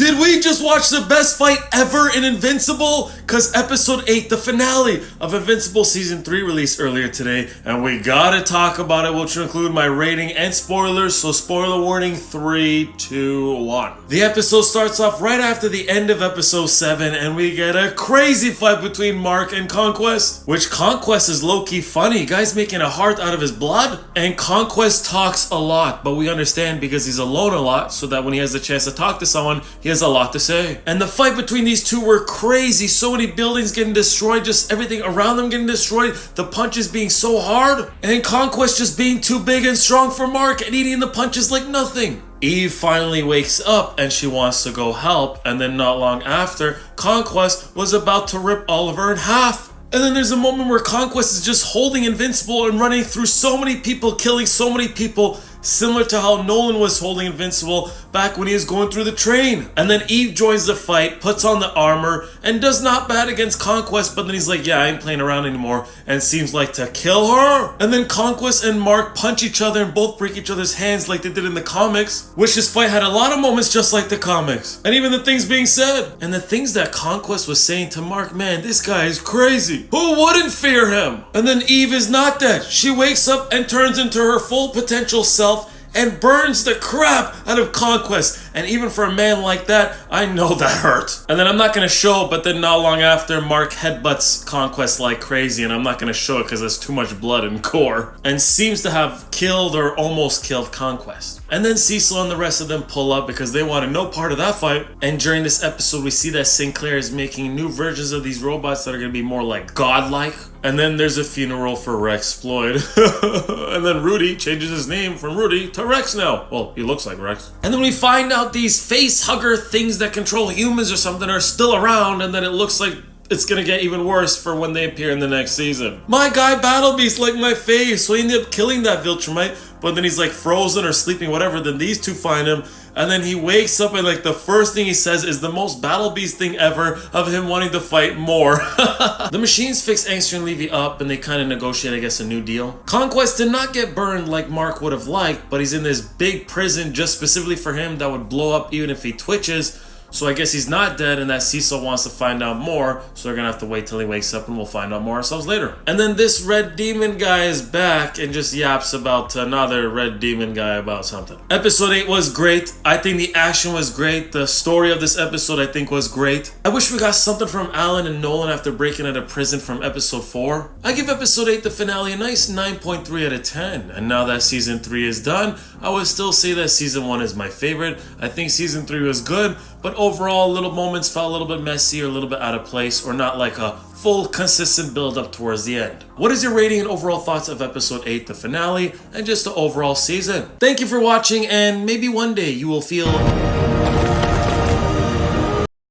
Did we just watch the best fight ever in Invincible? Cause episode 8, the finale of Invincible season 3 released earlier today, and we gotta talk about it, which will include my rating and spoilers, so spoiler warning, 3, 2, 1. The episode starts off right after the end of episode 7, and we get a crazy fight between Mark and Conquest, which Conquest is low-key funny. Guy's making a heart out of his blood, and Conquest talks a lot, but we understand because he's alone a lot, so that when he has the chance to talk to someone, he has a lot to say. And the fight between these two were crazy. So many buildings getting destroyed, just everything around them getting destroyed, the punches being so hard, and Conquest just being too big and strong for Mark and eating the punches like nothing. Eve finally wakes up and she wants to go help, and then not long after, Conquest was about to rip Oliver in half. And then there's a moment where Conquest is just holding Invincible and running through so many people, killing so many people, similar to how Nolan was holding Invincible back when he was going through the train. And then Eve joins the fight, puts on the armor, and does not bad against Conquest, but then he's like, yeah, I ain't playing around anymore, and seems like to kill her. And then Conquest and Mark punch each other and both break each other's hands like they did in the comics, which this fight had a lot of moments just like the comics. And even the things being said. And the things that Conquest was saying to Mark, man, this guy is crazy. Who wouldn't fear him? And then Eve is not dead. She wakes up and turns into her full potential self and burns the crap out of Conquest. And even for a man like that, I know that hurt. And then I'm not gonna show it, but then not long after, Mark headbutts Conquest like crazy, and I'm not gonna show it because there's too much blood and gore, and seems to have killed or almost killed Conquest. And then Cecil and the rest of them pull up because they wanted no part of that fight. And during this episode, we see that Sinclair is making new versions of these robots that are gonna be more like godlike. And then there's a funeral for Rex Floyd. And then Rudy changes his name from Rudy to Rex now. Well, he looks like Rex. And then we find out these face hugger things that control humans or something are still around, and then it looks like it's gonna get even worse for when they appear in the next season. My guy Battle Beast like my face, so he ended up killing that Viltrumite, but then he's like frozen or sleeping, whatever. Then these two find him, and then he wakes up and like the first thing he says is the most Battle Beast thing ever of him wanting to fight more. The machines fix Angster and Levy up, and they kind of negotiate, I guess, a new deal. Conquest did not get burned like Mark would have liked, but he's in this big prison just specifically for him that would blow up even if he twitches. So I guess he's not dead, and that Cecil wants to find out more, so they're gonna have to wait till he wakes up, and we'll find out more ourselves later. And then this red demon guy is back and just yaps about another red demon guy about something. Episode 8 was great. I think the action was great. The story of this episode I think was great. I wish we got something from Alan and Nolan after breaking out of prison from episode 4. I give episode 8, the finale, a nice 9.3 out of 10. And now that season 3 is done, I would still say that season 1 is my favorite. I think season 3 was good, but overall, little moments felt a little bit messy or a little bit out of place, or not like a full, consistent build-up towards the end. What is your rating and overall thoughts of episode 8, the finale, and just the overall season? Thank you for watching, and maybe one day you will feel